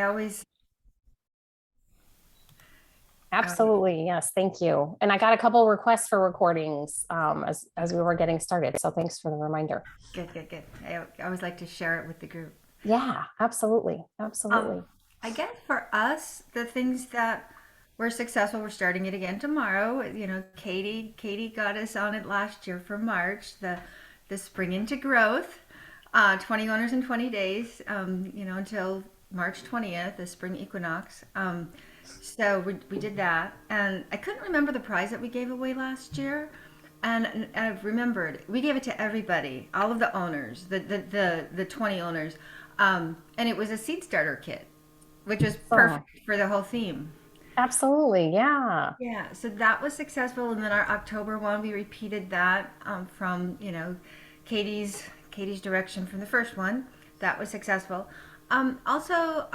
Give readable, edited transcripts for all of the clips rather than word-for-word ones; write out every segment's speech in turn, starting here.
always, um, Absolutely. Yes. Thank you. And I got a couple requests for recordings as we were getting started. So thanks for the reminder. good, good, good. I always like to share it with the group. Yeah, absolutely. Um, Absolutely. I guess for us, the things that were successful, we're starting it again tomorrow. Katie got us on it last year for March, the Spring into Growth, 20 owners in 20 days, until March 20th, the spring equinox. So we did that, and I couldn't remember the prize that we gave away last year. And I've remembered we gave it to everybody, all of the owners, the 20 owners, and it was a seed starter kit, which was So perfect for the whole theme. absolutely. Yeah. Yeah, so that was successful, and then our October one, we repeated that from Katie's direction from the first one. That was successful. Also,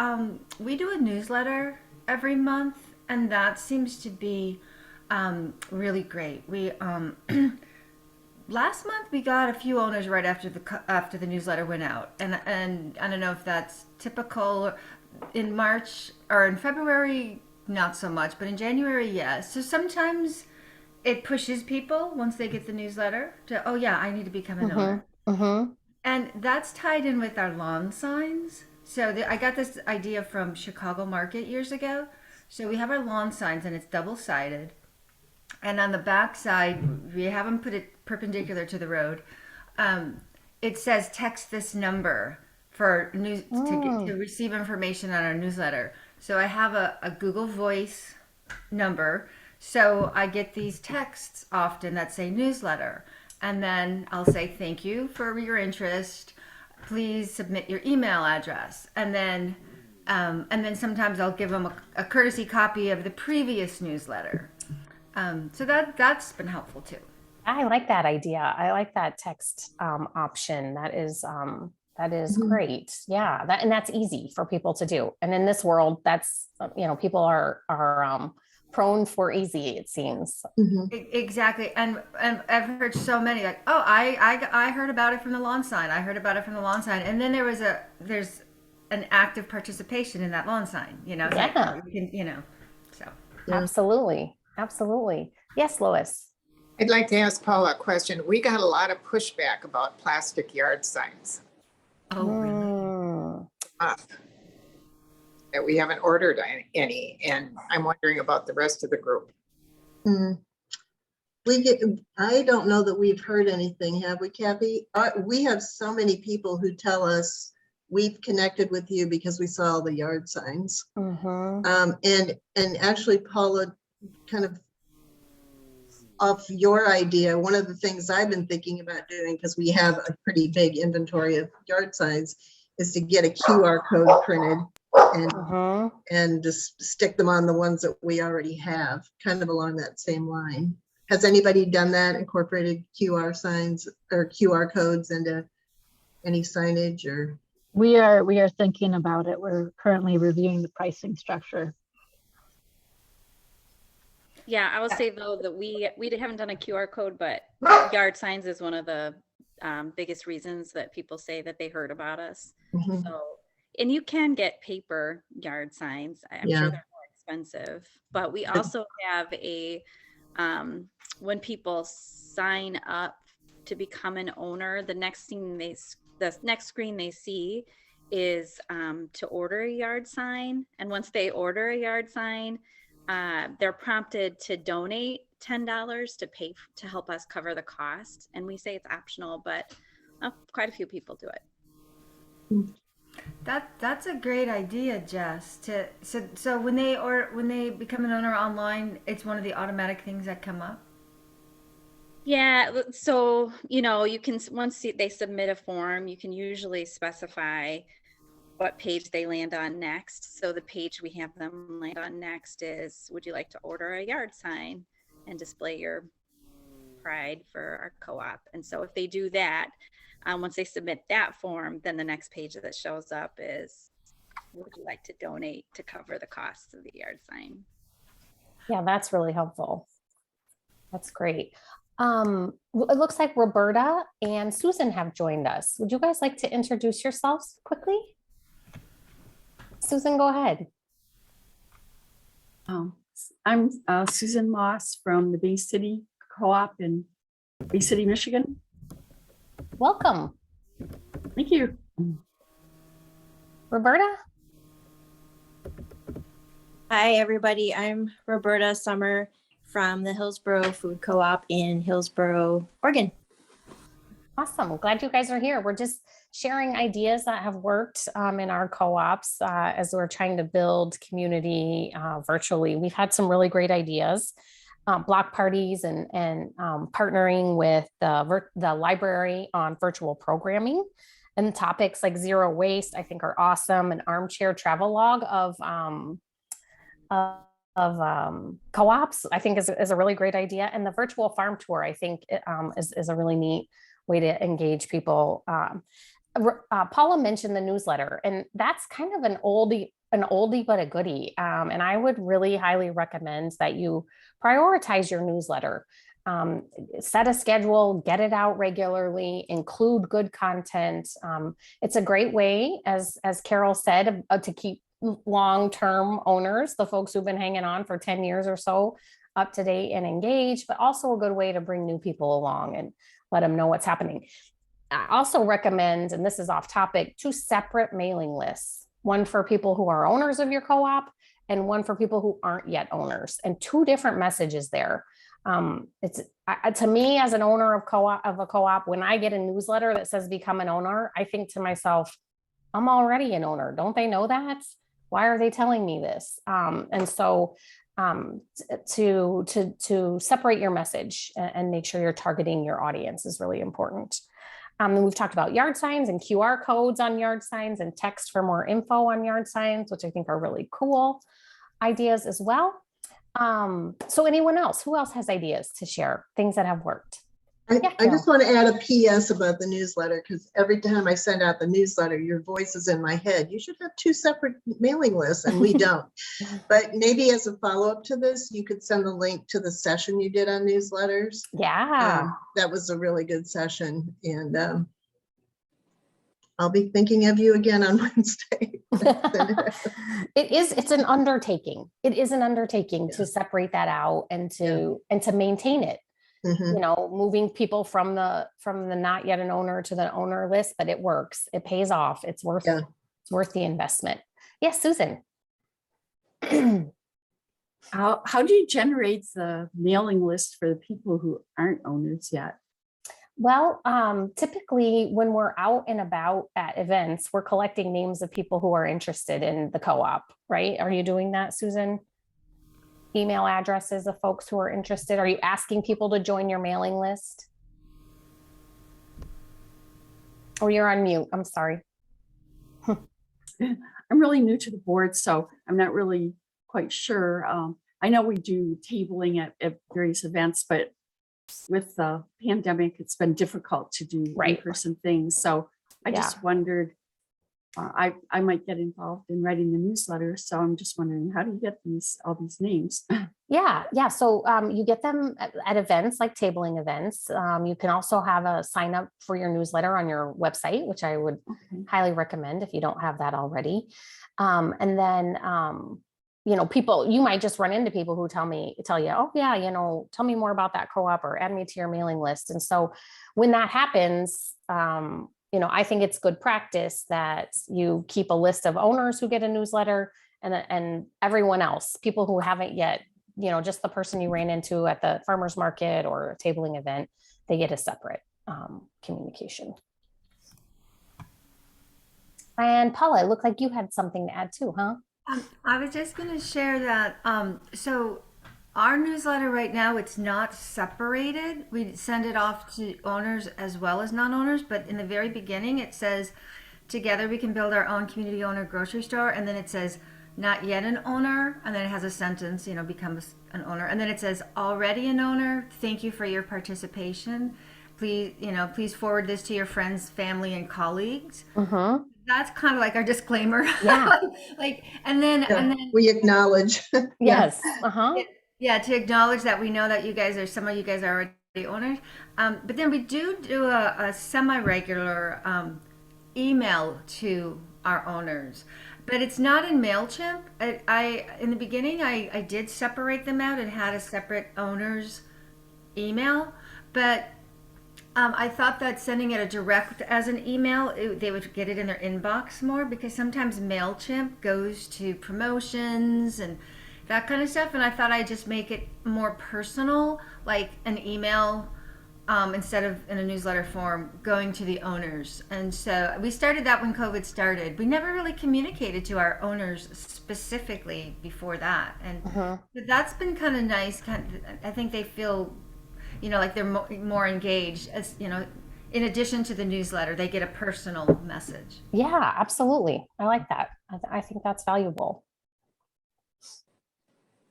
we do a newsletter every month, and that seems to be really great. We last month we got a few owners right after the newsletter went out, and I don't know if that's typical. In March or in February, not so much, but in January, yes. So sometimes it pushes people once they get the newsletter to, oh yeah, I need to become an Mm-hmm. owner, Mm-hmm. and that's tied in with our lawn signs. So I got this idea from Chicago Market years ago. So we have our lawn signs, and it's double sided, and on the back side we have them put it perpendicular to the road. um, it says text this number for news to Mm. receive information on our newsletter. So I have a Google Voice number, so I get these texts often that say newsletter, and then I'll say thank you for your interest, please submit your email address, and then sometimes I'll give them a courtesy copy of the previous newsletter. So that's been helpful too. I like that idea. I like that text option. That is Mhm. great. Yeah, that and that's easy for people to do. And in this world, that's people are prone for easy, it seems. Mhm. Exactly, and I've heard so many like, oh, I heard about it from the lawn sign. I heard about it from the lawn sign, and then there's an active participation in that lawn sign. It's like, oh, Yeah, you can, so. Yeah. absolutely. Absolutely. Yes, Lois. I'd like to ask Paula a question. We got a lot of pushback about plastic yard signs Oh, really? Mm. uh, that we haven't ordered any, and I'm wondering about the rest of the group. Mm. I don't know that we've heard anything, have we, Kathy? We have so many people who tell us we've connected with you because we saw the yard signs. Mm-hmm. And actually, Paula, kind of off your idea, one of the things I've been thinking about doing, because we have a pretty big inventory of yard signs, is to get a QR code printed and Mm-hmm. just stick them on the ones that we already have, kind of along that same line. Has anybody done that, incorporated QR signs or QR codes into any signage or? We are thinking about it. We're currently reviewing the pricing structure. Yeah, I will say though that we haven't done a QR code, but yard signs is one of the biggest reasons that people say that they heard about us. Mhm. So, and you can get paper yard signs. I'm Yeah. sure they're more expensive, but we also have when people sign up to become an owner, the next screen they see is to order a yard sign. And once they order a yard sign, they're prompted to donate $10 to help us cover the cost. And we say it's optional, but quite a few people do it. That's a great idea, Jess. So when they become an owner online, it's one of the automatic things that come up. Yeah, so you can once they submit a form, you can usually specify what page they land on next. So the page we have them land on next is, would you like to order a yard sign and display your pride for our co-op? And so if they do that, once they submit that form, then the next page that shows up is, would you like to donate to cover the costs of the yard sign? Yeah, that's really helpful. That's great. It looks like Roberta and Susan have joined us. Would you guys like to introduce yourselves quickly? Susan, go ahead. I'm Susan Moss from the Bay City Co-op in Bay City, Michigan. Welcome. Thank you. Roberta? Hi, everybody. I'm Roberta Summer from the Hillsborough Food Co-op in Hillsborough, Oregon. Awesome. Glad you guys are here. We're just sharing ideas that have worked in our co-ops as we're trying to build community virtually. We've had some really great ideas, block parties and partnering with the library on virtual programming, and topics like zero waste, I think, are awesome. An armchair travel log of co-ops, I think, is a really great idea. And the virtual farm tour, I think, is a really neat way to engage people. Paula mentioned the newsletter, and that's kind of an oldie but a goodie. And I would really highly recommend that you prioritize your newsletter. Set a schedule, get it out regularly, include good content. It's a great way, as Carol said, to keep long-term owners, the folks who've been hanging on for 10 years or so, up to date and engaged, but also a good way to bring new people along and let them know what's happening. I also recommend, and this is off topic, 2 separate mailing lists, one for people who are owners of your co-op and one for people who aren't yet owners, and 2 different messages there. It's to me, as an owner of a co-op, when I get a newsletter that says become an owner, I think to myself, I'm already an owner. Don't they know that? Why are they telling me this? And so to separate your message and make sure you're targeting your audience is really important. And we've talked about yard signs and QR codes on yard signs and text for more info on yard signs, which I think are really cool ideas as well. So anyone else, who else has ideas to share, things that have worked? I Carol. just want to add a PS about the newsletter, because every time I send out the newsletter, your voice is in my head. You should have 2 separate mailing lists, and we don't. But maybe as a follow-up to this, you could send the link to the session you did on newsletters. Yeah. That was a really good session, and I'll be thinking of you again on Wednesday. It's an undertaking. It is an undertaking to separate that out and to maintain it. Mhm. You know, moving people from the not yet an owner to the owner list, but it works. It pays off. It's worth the investment. Yes, Susan. How do you generate the mailing list for the people who aren't owners yet? Well, typically when we're out and about at events, we're collecting names of people who are interested in the co-op, right? Are you doing that, Susan? Email addresses of folks who are interested? Are you asking people to join your mailing list? Or you're on mute, I'm sorry. I'm really new to the board, so I'm not really quite sure. I know we do tabling at various events, but with the pandemic, it's been difficult to do in-person things. So I just wondered, I might get involved in writing the newsletter. So I'm just wondering, how do you get all these names? Yeah. So you get them at events like tabling events. You can also have a sign up for your newsletter on your website, which I would highly recommend if you don't have that already. And then, you might just run into people who tell you, oh yeah, tell me more about that co-op or add me to your mailing list. And so when that happens, I think it's good practice that you keep a list of owners who get a newsletter and everyone else, people who haven't yet, just the person you ran into at the farmer's market or a tabling event, they get a separate communication. And Paula, it looked like you had something to add too, huh? I was just going to share that. So our newsletter right now, it's not separated. We send it off to owners as well as non-owners, but in the very beginning it says, together we can build our own community owner grocery store. And then it says, not yet an owner. And then it has a sentence, become an owner. And then it says, already an owner. Thank you for your participation. Please forward this to your friends, family, and colleagues. Mm-hmm. That's kind of like our disclaimer. Yeah. and then we acknowledge. Yes. Uh-huh. Yeah, to acknowledge that we know that some of you guys are already owners. But then we do a semi-regular email to our owners. but it's not in MailChimp. I in the beginning, I did separate them out and had a separate owner's email, but I thought that sending it a direct as an email, they would get it in their inbox more, because sometimes MailChimp goes to promotions and that kind of stuff. And I thought I'd just make it more personal, like an email instead of in a newsletter form going to the owners. And so we started that when COVID started. We never really communicated to our owners specifically before that. And but that's been kind of nice. I think they feel, like they're more engaged, as in addition to the newsletter, they get a personal message. Yeah, absolutely. I like that. I think that's valuable.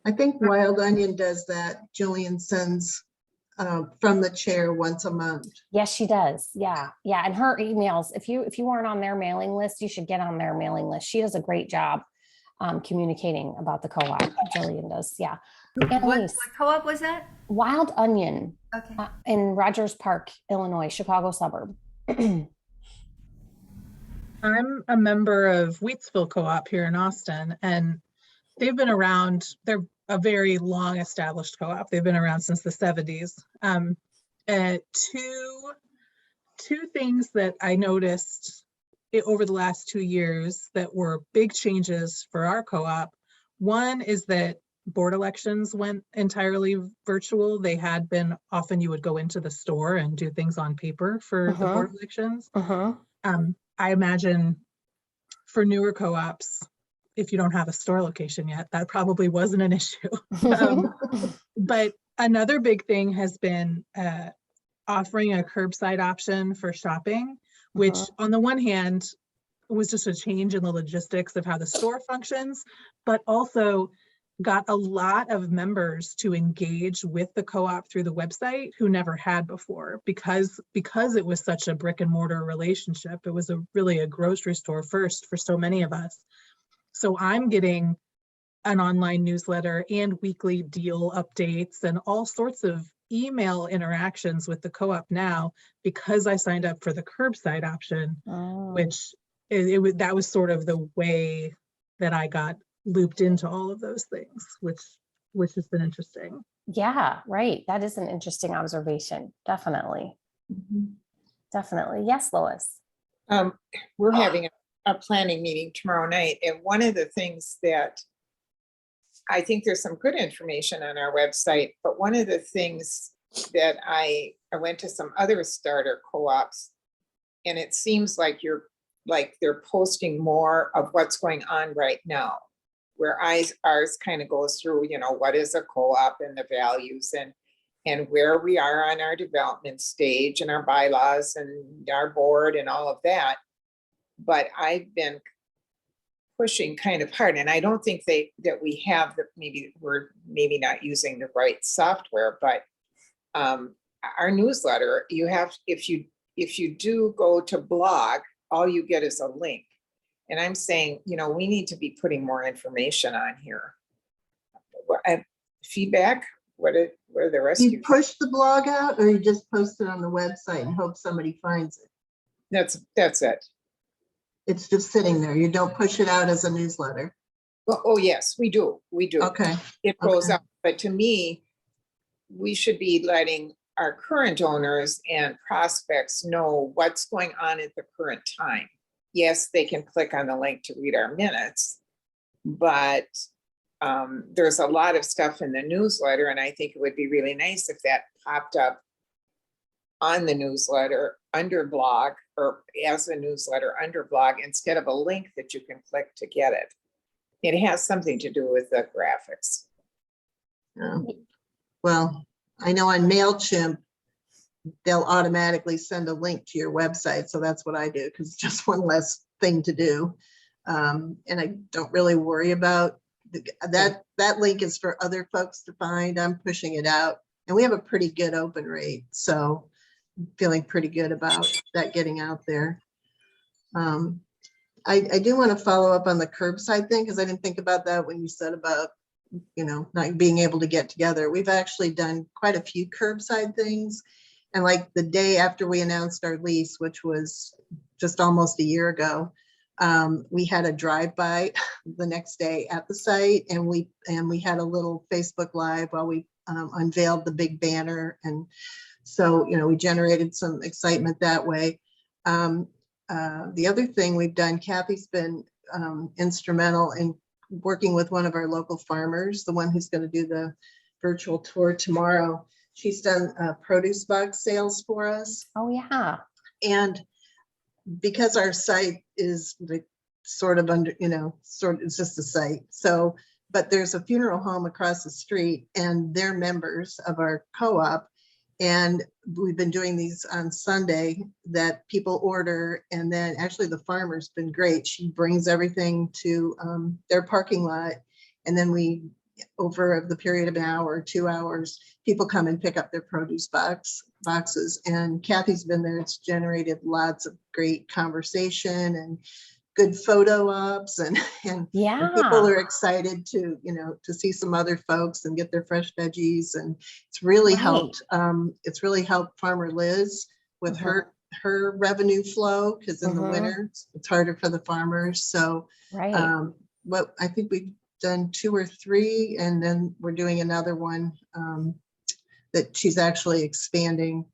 I think Wild Onion does that. Jillian sends from the chair once a month. Yes, she does. Yeah. Yeah. And her emails, if you aren't on their mailing list, you should get on their mailing list. She does a great job communicating about the co-op. Jillian does. Yeah. What co-op was that? Wild Onion Okay. in Rogers Park, Illinois, Chicago suburb. I'm a member of Wheatsville Co-op here in Austin, and they've been around. They're a very long established co-op. They've been around since the 70s. Two things that I noticed over the last 2 years that were big changes for our co-op. One is that board elections went entirely virtual. They had been, often you would go into the store and do things on paper for the board elections. I imagine for newer co-ops, if you don't have a store location yet, that probably wasn't an issue. But another big thing has been offering a curbside option for shopping, which on the one hand was just a change in the logistics of how the store functions, but also got a lot of members to engage with the co-op through the website who never had before, because it was such a brick and mortar relationship. It was really a grocery store first for so many of us. So I'm getting an online newsletter and weekly deal updates and all sorts of email interactions with the co-op now, because I signed up for the curbside option, which that was sort of the way that I got looped into all of those things, which has been interesting. Yeah, right. That is an interesting observation. Definitely. Definitely. Yes, Lois. We're having a planning meeting tomorrow night, and one of the things that I think there's some good information on our website, but one of the things that I went to some other starter co-ops, and it seems like they're posting more of what's going on right now, where ours kind of goes through, what is a co-op and the values and where we are on our development stage and our bylaws and our board and all of that. But I've been pushing kind of hard, and I don't think that we have we're maybe not using the right software, but our newsletter, you have, if you do go to blog, all you get is a link. And I'm saying, we need to be putting more information on here. Feedback? What are the rest of You push the blog out, or you just post it on the website and hope somebody finds it? That's it. It's just sitting there. You don't push it out as a newsletter. Oh, yes, we do. Okay. It goes Okay. up, but to me, we should be letting our current owners and prospects know what's going on at the current time. Yes, they can click on the link to read our minutes, but there's a lot of stuff in the newsletter, and I think it would be really nice if that popped up on the newsletter under blog, or as a newsletter under blog, instead of a link that you can click to get it. It has something to do with the graphics. Well, I know on MailChimp, they'll automatically send a link to your website. So that's what I do, because it's just one less thing to do. And I don't really worry about that link is for other folks to find. I'm pushing it out, and we have a pretty good open rate. So I'm feeling pretty good about that getting out there. I do want to follow up on the curbside thing, because I didn't think about that when you said about, not being able to get together. We've actually done quite a few curbside things. And like the day after we announced our lease, which was just almost a year ago, We had a drive-by the next day at the site, and we had a little Facebook Live while we unveiled the big banner. And so, we generated some excitement that way. The other thing we've done, Kathy's been instrumental in working with one of our local farmers, the one who's going to do the virtual tour tomorrow. She's done produce box sales for us. Oh, yeah. And because our site is like sort of under, it's just a site. So, but there's a funeral home across the street and they're members of our co-op. And we've been doing these on Sunday that people order. And then actually the farmer's been great. She brings everything to their parking lot. And then over the period of an hour or 2 hours, people come and pick up their produce boxes. And Kathy's been there. It's generated lots of great conversation and good photo ops, and Yeah. people are excited to, to see some other folks and get their fresh veggies. And it's really helped. It's really helped Farmer Liz with her revenue flow, because in the winter it's harder for the farmers. So what I think we've done 2 or 3, and then we're doing another one that she's actually expanding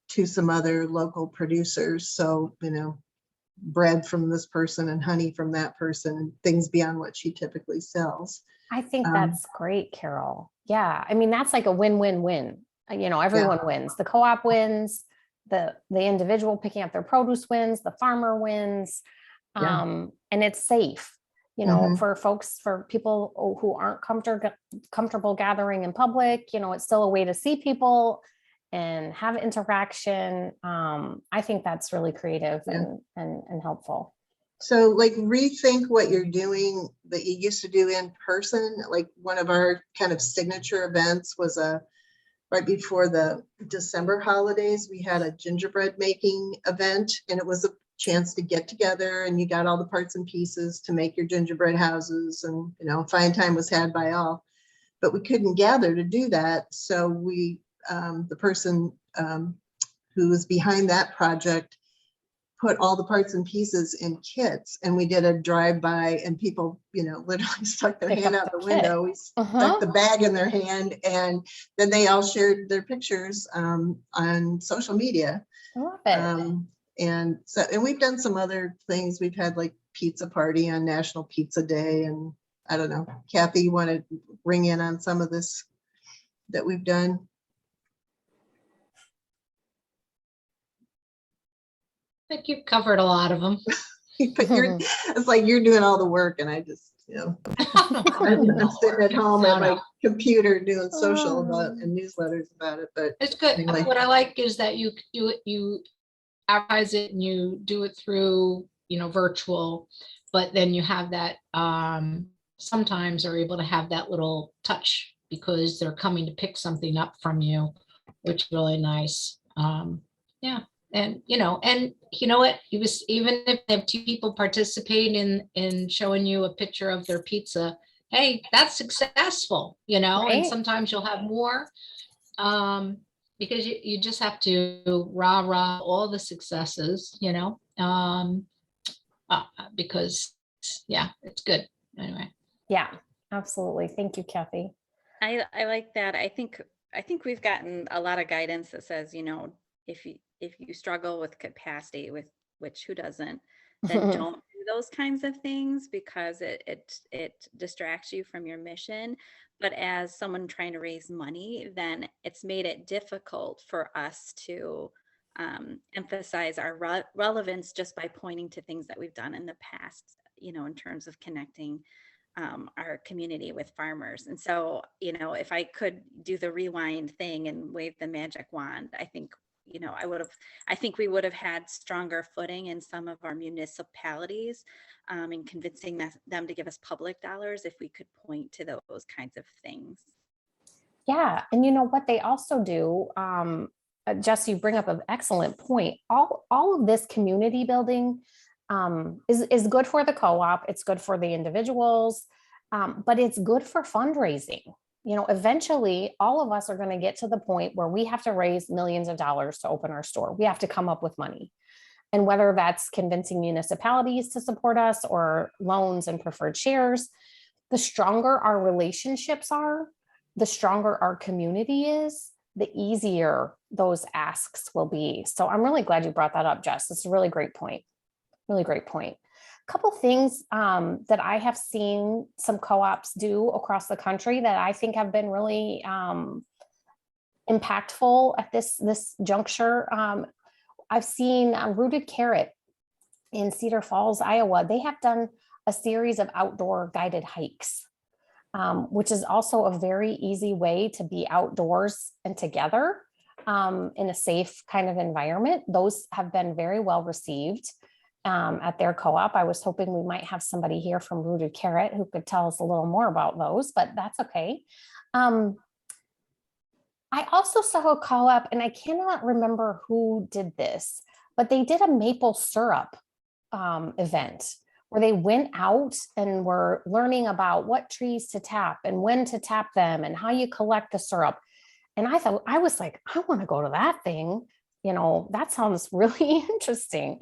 to some other local producers. So, bread from this person and honey from that person, and things beyond what she typically sells. I think that's great, Carol. Yeah. I mean, that's like a win-win-win. Everyone wins. The co-op wins, the individual picking up their produce wins, the farmer wins. And it's safe, for people who aren't comfortable gathering in public. It's still a way to see people and have interaction. I think that's really creative and helpful. So rethink what you're doing that you used to do in person. Like one of our kind of signature events was right before the December holidays, we had a gingerbread making event, and it was a chance to get together, and you got all the parts and pieces to make your gingerbread houses, and fine time was had by all. But we couldn't gather to do that. So the person who was behind that project put all the parts and pieces in kits, and we did a drive-by, and people, literally stuck their hand out the window. We stuck the bag in their hand, and then they all shared their pictures on social media. I love it. And we've done some other things. We've had like pizza party on National Pizza Day, and I don't know, Kathy, you want to ring in on some of this that we've done? I think you've covered a lot of them. But it's like you're doing all the work, and I just, I'm sitting at home at my computer doing social and newsletters about it. But it's good. Anyway. What I like is that you do it, you advertise it, and you do it through, virtual, but then you have that, sometimes are able to have that little touch because they're coming to pick something up from you, which is really nice. And you know what, even if they have 2 people participate in showing you a picture of their pizza, hey, that's successful, and sometimes you'll have more, because you just have to rah all the successes, because it's good anyway. Yeah, absolutely. Thank you, Kathy. I like that. I think we've gotten a lot of guidance that says, if you struggle with capacity, with which who doesn't, then don't do those kinds of things, because it distracts you from your mission. But as someone trying to raise money, then it's made it difficult for us to emphasize our relevance just by pointing to things that we've done in the past, in terms of connecting our community with farmers. And so, if I could do the rewind thing and wave the magic wand, I think we would have had stronger footing in some of our municipalities in convincing them to give us public dollars if we could point to those kinds of things. Yeah. And what they also do, Jess, you bring up an excellent point. All of this community building is good for the co-op. It's good for the individuals, but it's good for fundraising. Eventually all of us are going to get to the point where we have to raise millions of dollars to open our store. We have to come up with money. And whether that's convincing municipalities to support us or loans and preferred shares, the stronger our relationships are, the stronger our community is, the easier those asks will be. So I'm really glad you brought that up, Jess. It's a really great point. Really great point. A couple things that I have seen some co-ops do across the country that I think have been really impactful at this juncture. I've seen Rooted Carrot in Cedar Falls, Iowa. They have done a series of outdoor guided hikes, which is also a very easy way to be outdoors and together in a safe kind of environment. Those have been very well received at their co-op. I was hoping we might have somebody here from Rooted Carrot who could tell us a little more about those, but that's okay. I also saw a co-op, and I cannot remember who did this, but they did a maple syrup event where they went out and were learning about what trees to tap and when to tap them and how you collect the syrup. And I was like, I want to go to that thing. You know, that sounds really interesting.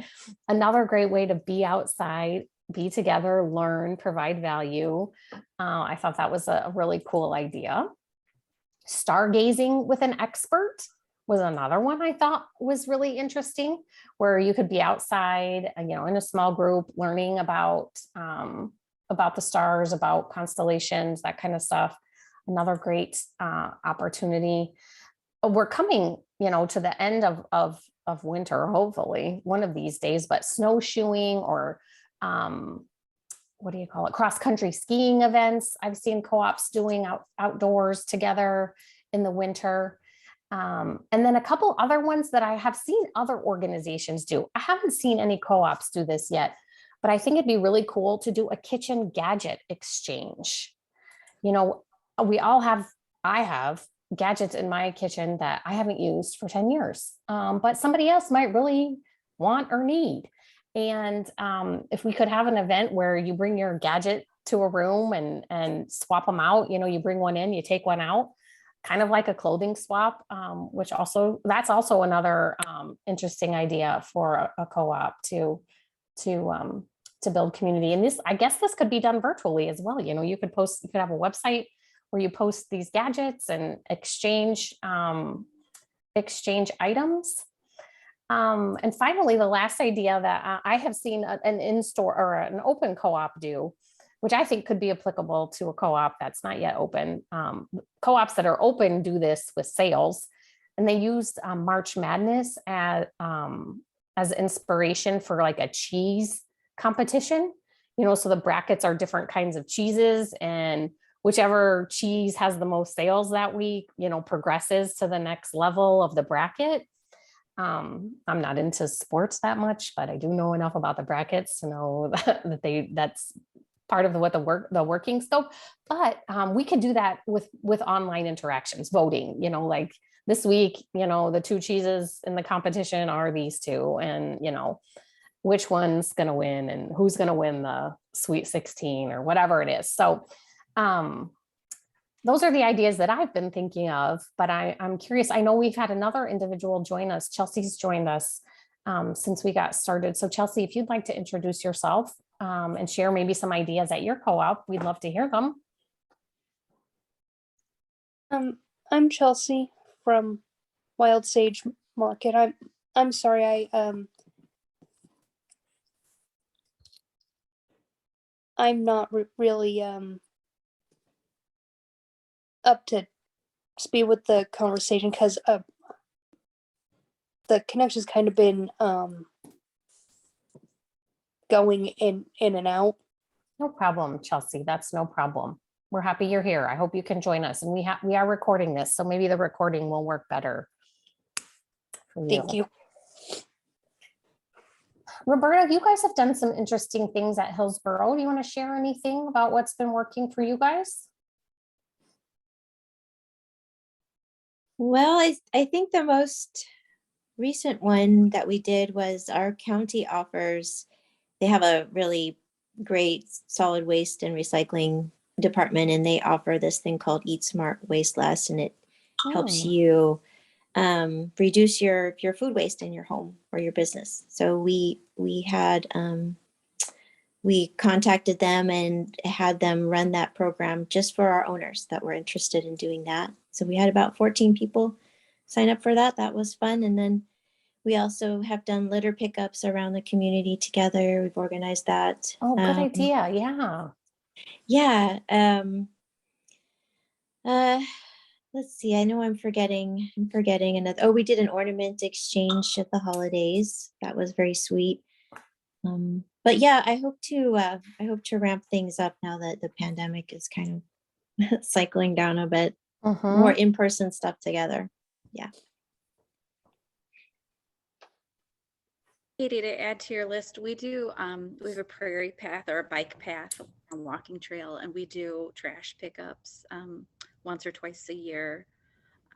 Another great way to be outside, be together, learn, provide value. I thought that was a really cool idea. Stargazing with an expert was another one I thought was really interesting, where you could be outside, you know, in a small group, learning about the stars, about constellations, that kind of stuff. Another great opportunity. We're coming, you know, to the end of winter, hopefully one of these days, but snowshoeing or what do you call it? Cross-country skiing events. I've seen co-ops doing outdoors together in the winter. And then a couple other ones that I have seen other organizations do. I haven't seen any co-ops do this yet, but I think it'd be really cool to do a kitchen gadget exchange. You know, I have gadgets in my kitchen that I haven't used for 10 years, but somebody else might really want or need. And if we could have an event where you bring your gadget to a room and swap them out, you know, you bring one in, you take one out, kind of like a clothing swap, which that's also another interesting idea for a co-op to build community. And I guess this could be done virtually as well. You know, you could have a website where you post these gadgets and exchange items. And finally, the last idea that I have seen an in-store or an open co-op do, which I think could be applicable to a co-op that's not yet open. Co-ops that are open do this with sales, and they used March Madness as inspiration for like a cheese competition. You know, so the brackets are different kinds of cheeses, and whichever cheese has the most sales that week, you know, progresses to the next level of the bracket. I'm not into sports that much, but I do know enough about the brackets to know that's part of the working scope. But we could do that with online interactions, voting, you know, like this week, you know, the two cheeses in the competition are these two, and, you know, which one's going to win and who's going to win the Sweet 16 or whatever it is. So those are the ideas that I've been thinking of, but I'm curious. I know we've had another individual join us. Chelsea's joined us since we got started. So Chelsea, if you'd like to introduce yourself and share maybe some ideas at your co-op, we'd love to hear them. I'm Chelsea from Wild Sage Market. I'm sorry, I'm not really up to speed with the conversation because the connection's kind of been going in and out. No problem, Chelsea. That's no problem. We're happy you're here. I hope you can join us. And we are recording this, so maybe the recording will work better for you. Thank you. Roberta, you guys have done some interesting things at Hillsborough. Do you want to share anything about what's been working for you guys? Well, I think the most recent one that we did was our county offers, they have a really great solid waste and recycling department, and they offer this thing called Eat Smart Waste Less, and it helps you reduce your food waste in your home or your business. So we had we contacted them and had them run that program just for our owners that were interested in doing that. So we had about 14 people sign up for that. That was fun. And then we also have done litter pickups around the community together. We've organized that. Oh, good idea. Yeah. Yeah. Let's see. I know I'm forgetting another. Oh, we did an ornament exchange at the holidays. That was very sweet. But yeah, I hope to ramp things up now that the pandemic is kind of cycling down a bit. More in-person stuff together. Yeah. Katie, to add to your list, we have a prairie path or a bike path, a walking trail, and we do trash pickups once or twice a year.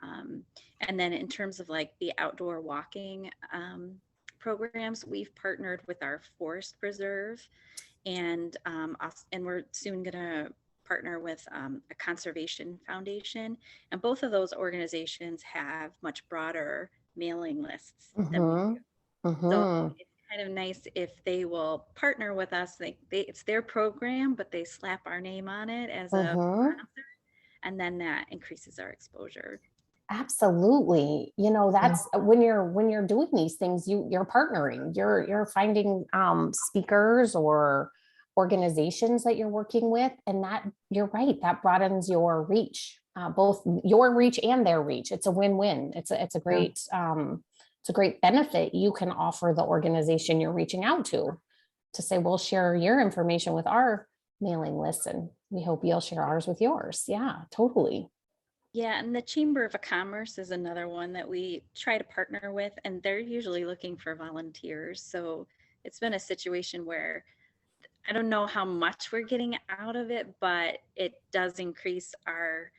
And then in terms of like the outdoor walking programs, we've partnered with our forest preserve, and we're soon gonna partner with a conservation foundation, and both of those organizations have much broader mailing lists than we do. So it's kind of nice if they will partner with us. It's their program, but they slap our name on it as a sponsor, and then that increases our exposure. Absolutely. You know, that's when you're doing these things, you're partnering, you're finding speakers or organizations that you're working with, and that, you're right, that broadens your reach, both your reach and their reach. It's a win-win. It's a great it's a great benefit you can offer the organization you're reaching out to say, we'll share your information with our mailing list, and we hope you'll share ours with yours. Yeah, totally. Yeah, and the Chamber of Commerce is another one that we try to partner with, and they're usually looking for volunteers. So it's been a situation where I don't know how much we're getting out of it, but it does increase our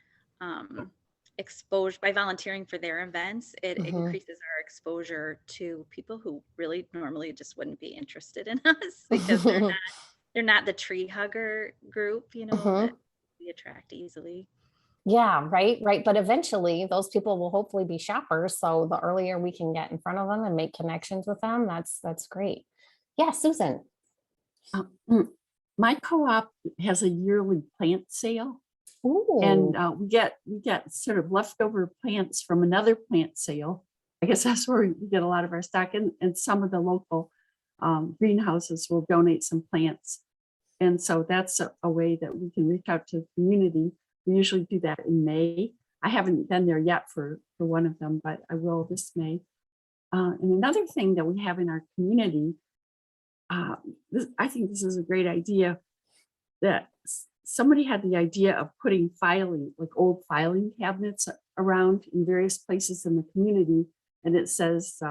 exposure by volunteering for their events. It increases our exposure to people who really normally just wouldn't be interested in us because they're not the tree hugger group, you know, that we attract easily. Yeah, right. But eventually those people will hopefully be shoppers. So the earlier we can get in front of them and make connections with them, that's great. Yeah, Susan. My co-op has a yearly plant sale. Ooh. And we get sort of leftover plants from another plant sale. I guess that's where we get a lot of our stock, and some of the local greenhouses will donate some plants. And so that's a way that we can reach out to the community. We usually do that in May. I haven't been there yet for one of them, but I will this May. And another thing that we have in our community, I think this is a great idea, that somebody had the idea of putting old filing cabinets around in various places in the community. And it says,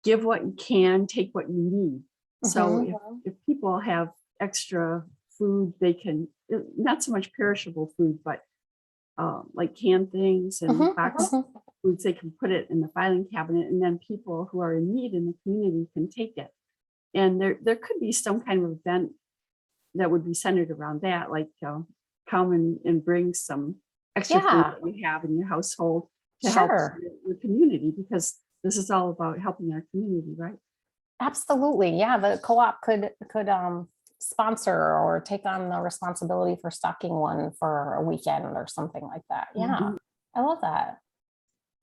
give what you can, take what you need. So if people have extra food, they can, not so much perishable food, but like canned things and box foods, they can put it in the filing cabinet, and then people who are in need in the community can take it. And there could be some kind of event that would be centered around that, like come and bring some extra food that you have in your household to help your community, because this is all about helping our community, right? Absolutely. Yeah, the co-op could sponsor or take on the responsibility for stocking one for a weekend or something like that. Yeah, I love that.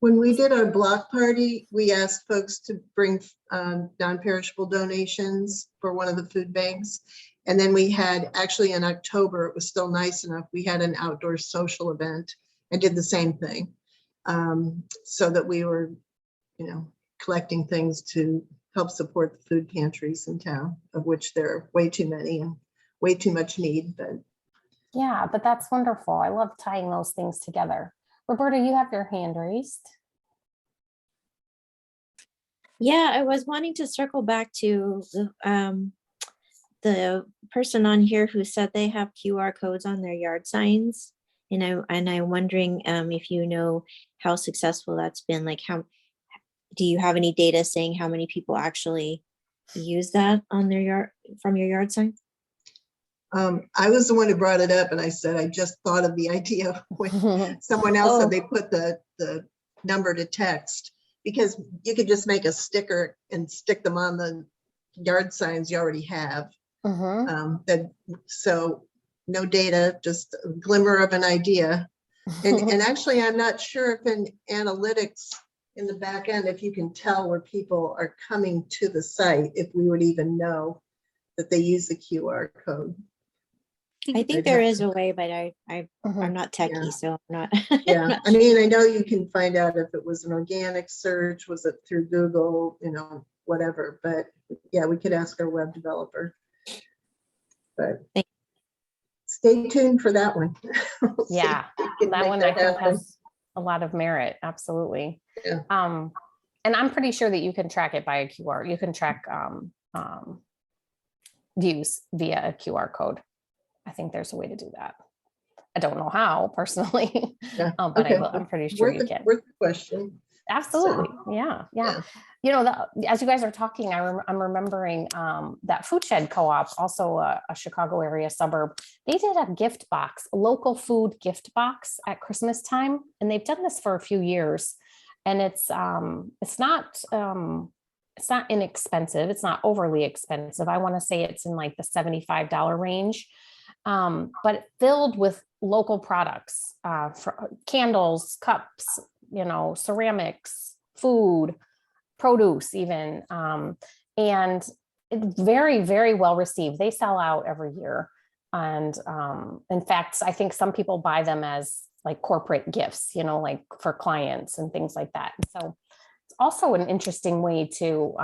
When we did our block party, we asked folks to bring non-perishable donations for one of the food banks. And then we had, actually in October, it was still nice enough, we had an outdoor social event and did the same thing. So that we were, collecting things to help support the food pantries in town, of which there are way too many and way too much need. But yeah, but that's wonderful. I love tying those things together. Roberta, you have your hand raised. Yeah, I was wanting to circle back to the person on here who said they have QR codes on their yard signs. And I'm wondering if you know how successful that's been. Like, how do you have any data saying how many people actually use that on their yard, from your yard sign? I was the one who brought it up, and I said I just thought of the idea when someone else said they put the number to text, because you could just make a sticker and stick them on the yard signs you already have. Mhm. So no data, just a glimmer of an idea. And actually, I'm not sure if in analytics in the back end, if you can tell where people are coming to the site, if we would even know that they use the QR code. I think They'd there have is to- a way, but Mhm. I'm not techie, so I'm not. Yeah, I mean, I know you can find out if it was an organic search, was it through Google, whatever, but yeah, we could ask our web developer. But Thank- stay tuned for that one. We'll see Yeah, if we can that make one I think happen. has a lot of merit, absolutely. Yeah. And I'm pretty sure that you can track it by a QR. You can track views via a QR code. I think there's a way to do that. I don't know how personally, Yeah, but okay. I'm pretty sure you can. Worth the question. Absolutely. Yeah. As you guys are talking, I'm remembering that Food Shed Co-op, also a Chicago area suburb, they did a gift box, a local food gift box at Christmas time. And they've done this for a few years. And it's not inexpensive. It's not overly expensive. I want to say it's in like the $75 range, but filled with local products, for candles, cups, ceramics, food, produce even, and it's very, very well received. They sell out every year. And in fact, I think some people buy them as like corporate gifts, like for clients and things like that. And so it's also an interesting way to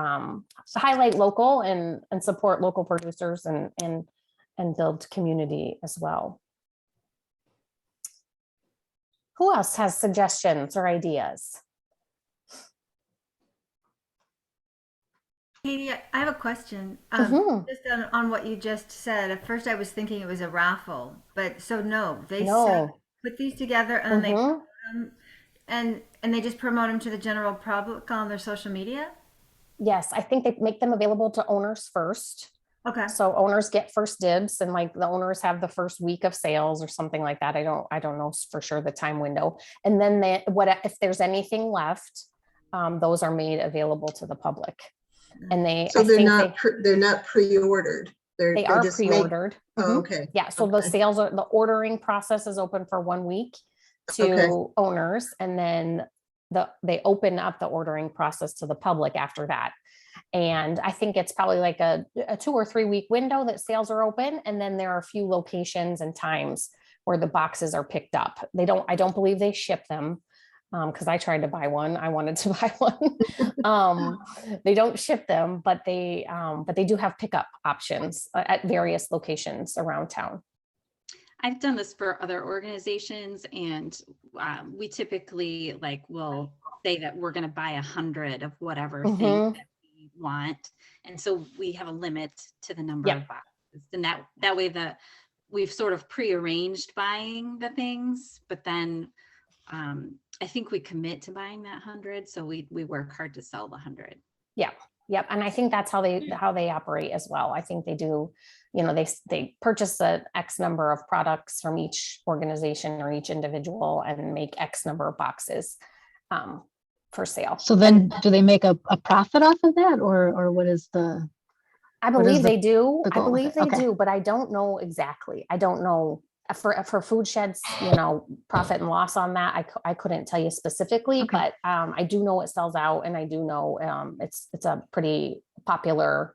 highlight local and support local producers and build community as well. Who else has suggestions or ideas? Katie, I have a question. Mhm. Just on what you just said. At first, I was thinking it was a raffle, but so no, they No. put these together and then Mhm. and they just promote them to the general public on their social media. Yes, I think they make them available to owners first. Okay. So owners get first dibs, and like the owners have the first week of sales or something like that. I don't know for sure the time window. And then if there's anything left, those are made available to the public. And So they're not pre-ordered. they are just pre-ordered. Oh, Mhm. okay. Yeah, so the ordering process is open for 1 week to Okay. owners, and then they open up the ordering process to the public after that. And I think it's probably like a 2 or 3 week window that sales are open. And then there are a few locations and times where the boxes are picked up. I don't believe they ship them, because I tried to buy one. I wanted to buy one. They don't ship them, but they do have pickup options at various locations around town. I've done this for other organizations, and we typically will say that we're going to buy 100 of whatever thing Mhm. that we want, and so we have a limit to the number Yep. of boxes, and that way we've sort of prearranged buying the things, but then I think we commit to buying that 100, so we work hard to sell the 100. Yep. And I think that's how they operate as well. I think they do, they purchase a X number of products from each organization or each individual and make X number of boxes for sale. So then do they make a profit off of that, or what is the? I what is believe the- they do. the I goal with believe it? they Okay. do, but I don't know exactly. I don't know for Food Shed's, profit and loss on that. I couldn't tell you specifically, Okay. but I do know it sells out, and I do know it's a pretty popular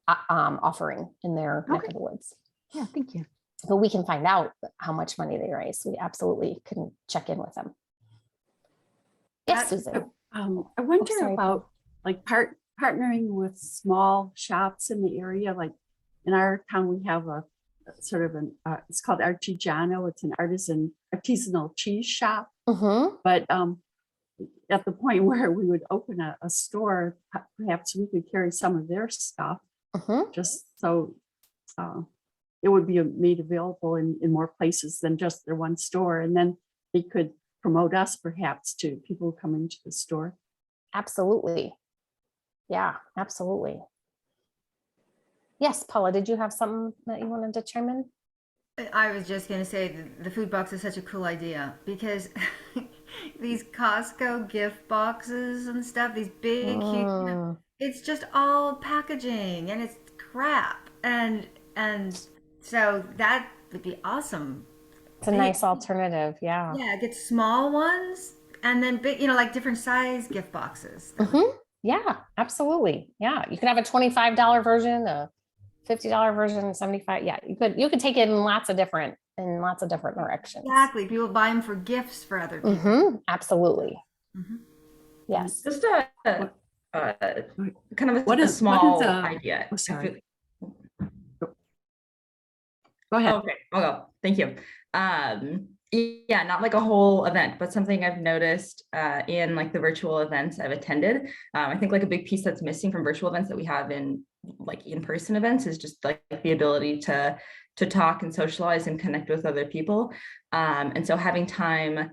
offering in their neck Okay. of the woods. Yeah, thank you. But we can find out how much money they raise. We absolutely can check in with them. Yes, That- Susan. I wonder sorry, about like partnering with small shops in the area. Like in our town, we have a sort of it's called Artigiano. It's an artisanal cheese shop. Mhm. But at the point where we would open a store, perhaps we could carry some of their stuff, Mhm. just so it would be made available in more places than just their one store. And then they could promote us perhaps to people who come into the store. Absolutely. Yeah, absolutely. Yes, Paula, did you have something that you wanted to chime in? I was just going to say the food box is such a cool idea because these Costco gift boxes and stuff, these big, huge, Mm, it's just all packaging and it's crap. And so that would be awesome. it's a nice alternative. Yeah. Yeah, get small ones and then big, like different size gift boxes. Yeah, absolutely. Yeah. You could have a $25 version, a $50 version, 75. Yeah, you could take it in lots of different directions. Exactly. People buy them for gifts for other people. Absolutely. Mhm. Yes. Just a kind of What a is small a- idea. oh, I sorry. feel- Go ahead. Okay, I'll go. Thank you. Yeah, not like a whole event, but something I've noticed in like the virtual events I've attended. I think like a big piece that's missing from virtual events that we have in like in-person events is just like the ability to talk and socialize and connect with other people. And so having time,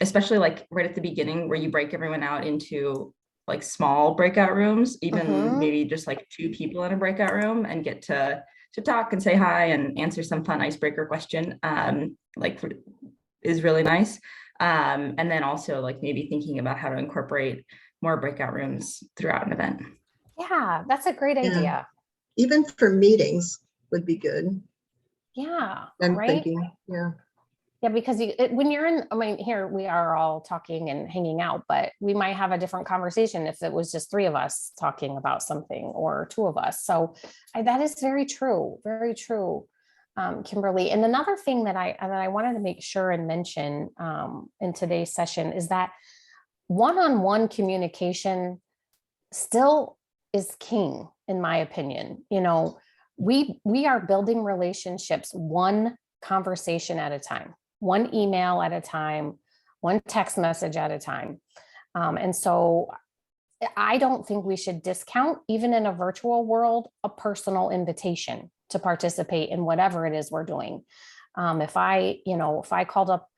especially like right at the beginning where you break everyone out into like small breakout rooms, even maybe just like 2 people in a breakout room and get to talk and say hi and answer some fun icebreaker question, is really nice. And then also like maybe thinking about how to incorporate more breakout rooms throughout an event. Yeah, that's a great Yeah. idea. Even for meetings would be good. Yeah. I'm Right. thinking, yeah. Yeah, because when you're in, I mean, here we are all talking and hanging out, but we might have a different conversation if it was just 3 of us talking about something or 2 of us. So that is very true, Kimberly. And another thing that I wanted to make sure and mention in today's session is that one-on-one communication still is king, in my opinion. We are building relationships one conversation at a time, one email at a time, one text message at a time. And so I don't think we should discount, even in a virtual world, a personal invitation to participate in whatever it is we're doing. If I called up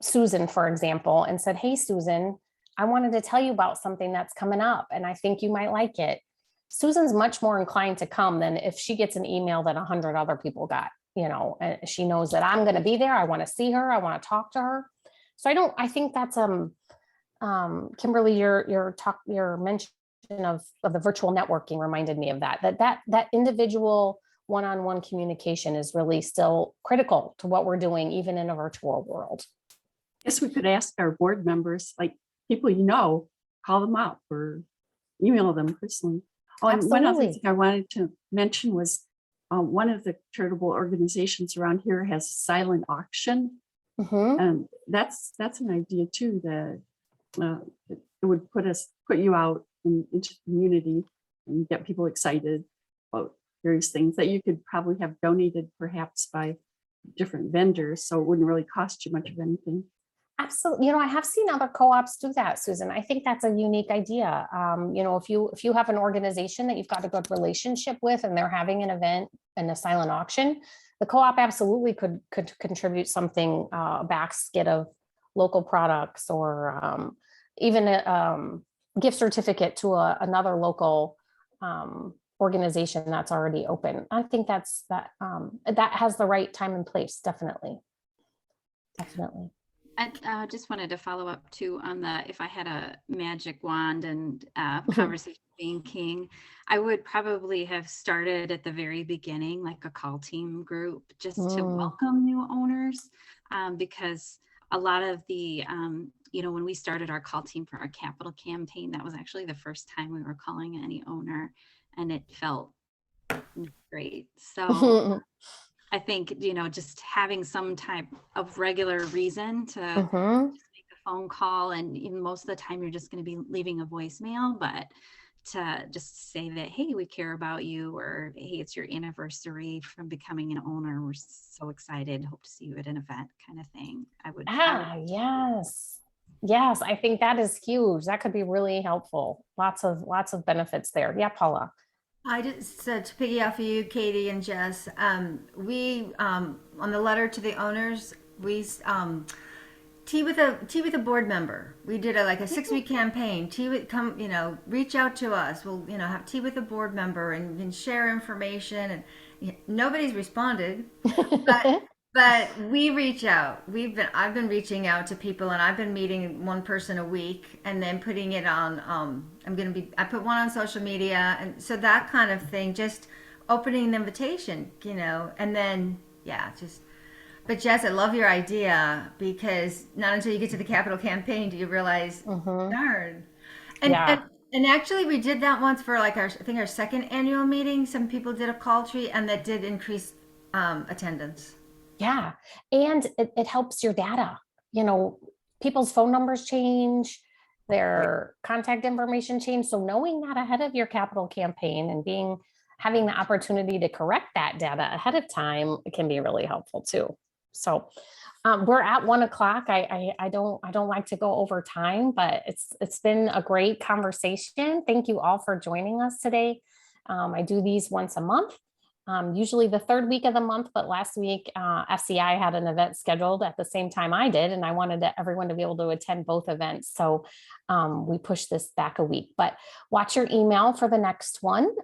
Susan, for example, and said, "Hey, Susan, I wanted to tell you about something that's coming up and I think you might like it." Susan's much more inclined to come than if she gets an email that 100 other people got, and she knows that I'm going to be there. I want to see her. I want to talk to her. So I think that's, Kimberly, your mention of the virtual networking reminded me of that individual one-on-one communication is really still critical to what we're doing, even in a virtual world. Guess we could ask our board members, like people call them up or email them personally. Oh, and one other Absolutely. thing I wanted to mention was one of the charitable organizations around here has a silent auction. Mhm. And that's an idea too, that it would put you out into the community and get people excited about various things that you could probably have donated perhaps by different vendors. So it wouldn't really cost you much of anything. Absolutely. I have seen other co-ops do that, Susan. I think that's a unique idea. If you have an organization that you've got a good relationship with and they're having an event and a silent auction, the co-op absolutely could contribute something, a basket of local products or even a gift certificate to another local organization that's already open. I think that has the right time and place. Definitely. I just wanted to follow up too on if I had a magic wand and conversation being king, I would probably have started at the very beginning, like a call team group, just to welcome new owners, because a lot of the, when we started our call team for our capital campaign, that was actually the first time we were calling any owner, and it felt great. So I think, just having some type of regular reason to just make a phone call, and even most of the time you're just going to be leaving a voicemail, but to just say that, hey, we care about you, or hey, it's your anniversary from becoming an owner. We're so excited. Hope to see you at an event, kind of thing. Yes. I think that is huge. That could be really helpful. Lots of benefits there. Yeah, Paula. I just said to piggy off of you, Katie and Jess, we on the letter to the owners, we tea with a board member. We did a 6-week campaign. Reach out to us. We'll have tea with a board member and share information. And nobody's responded, But we reach out. I've been reaching out to people, and I've been meeting one person a week and then putting it on, I put one on social media, and so that kind of thing, just opening an invitation, and then, yeah, but Jess, I love your idea, because not until you get to the capital campaign do you realize, Mhm. darn. And, Yeah. and actually we did that once for like I think our second annual meeting. Some people did a call tree, and that did increase attendance. Yeah. And it helps your data. People's phone numbers change, their contact information change. So knowing that ahead of your capital campaign and having the opportunity to correct that data ahead of time can be really helpful too. So we're at 1:00. I don't like to go over time, but it's been a great conversation. Thank you all for joining us today. I do these once a month. Usually the third week of the month, but last week FCI had an event scheduled at the same time I did, and I wanted everyone to be able to attend both events. So we pushed this back a week, but watch your email for the next one.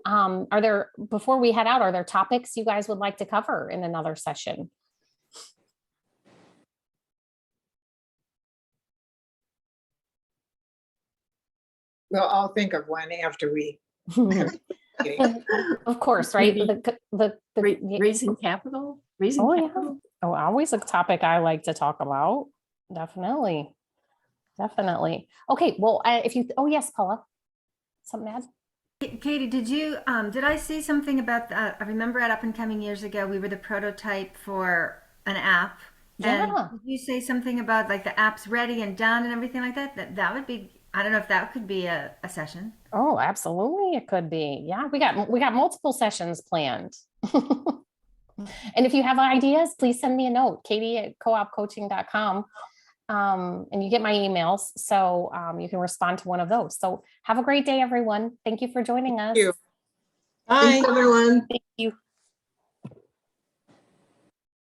Before we head out, are there topics you guys would like to cover in another session? We'll all think of one after we. Of course, right? Maybe raising capital, raising Oh, yeah. capital. Oh, always a topic I like to talk about. Definitely. Okay, well, oh yes, Paula, something to add? Katie, did I see something about that? I remember at Up and Coming years ago, we were the prototype for an app. And Yeah. did you say something about like the app's ready and done and everything like that? That would be, I don't know if that could be a session. Oh, absolutely, it could be. Yeah, we got multiple sessions planned. And if you have ideas, please send me a note, katie@coopcoaching.com. And you get my emails, so you can respond to one of those. So have a great day, everyone. Thank you for joining us. you. Thanks, everyone. Thank you.